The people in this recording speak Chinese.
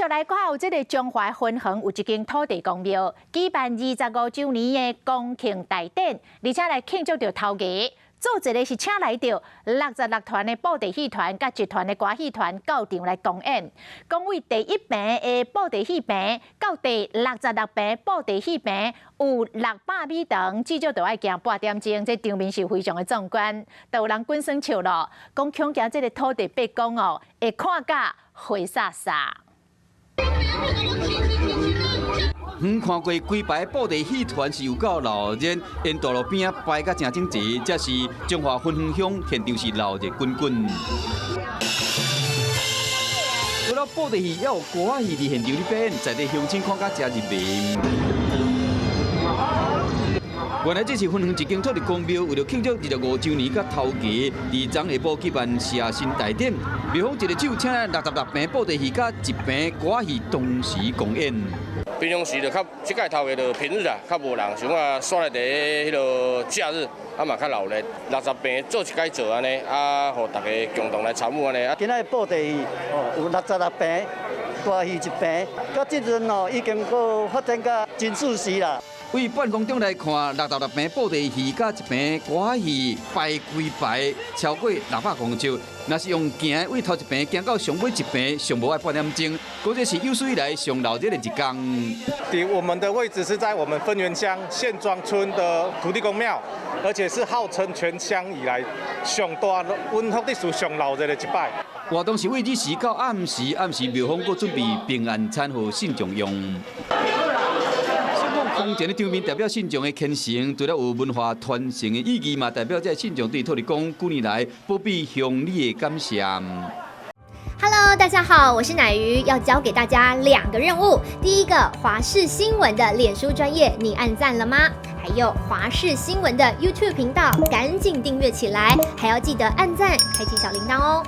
续来看有这个中华分园有一间土地公庙，举办25周年的公庆大典，而且来庆祝着头家。做一个是请来着66团的布袋戏团，甲1团的歌戏团到场来公演。讲为第1平的布袋戏平到第66平布袋戏平有600米长，至少就要行8点钟，这场面是非常的壮观。都有人滚酸笑咯，讲恐惊这个土地伯公哦，会看甲灰煞煞。看过规排布袋戏团是有够闹热，沿道路边摆甲正整齐，这是中华分园乡现场是闹热滚滚。除了布袋戏，还有歌仔戏伫现场里边，在地乡亲看甲真入迷。原来这是分园一间土地公庙，为了庆祝25周年，甲头家伫昨下晡举办谢新大典，庙方一个手请来66平布袋戏甲1平歌仔戏同时公演。平常时就较即届头家就平日啊，较无人，想啊选在迄个假日，啊嘛较闹热。60平做一届做安尼，啊，互大家共同来参与安尼。今仔布袋戏有66平，歌戏1平，到即阵哦已经搁发展到真舒适啦。为半空中来看66平布袋戏甲1平歌仔戏排规排超过600公尺，若是用行为头1平行到上尾1平，上无爱8点钟，嗰这是有史以来上闹热的一天。我们的位置是在我们分园乡县庄村的土地公庙，而且是号称全乡以来上大温福地区上闹热的一摆。活动是为日时到暗时庙方搁准备平安餐予信众用。空前的场面代表信众的虔诚，除了有文化传承的意义嘛，代表这信众对土地公几年来不必乡里的感谢。Hello， 大家好，我是乃瑜，要教给大家2个任务。第一个，华视新闻的脸书专页，你按赞了吗？还有华视新闻的 YouTube 频道，赶紧订阅起来，还要记得按赞，开启小铃铛哦。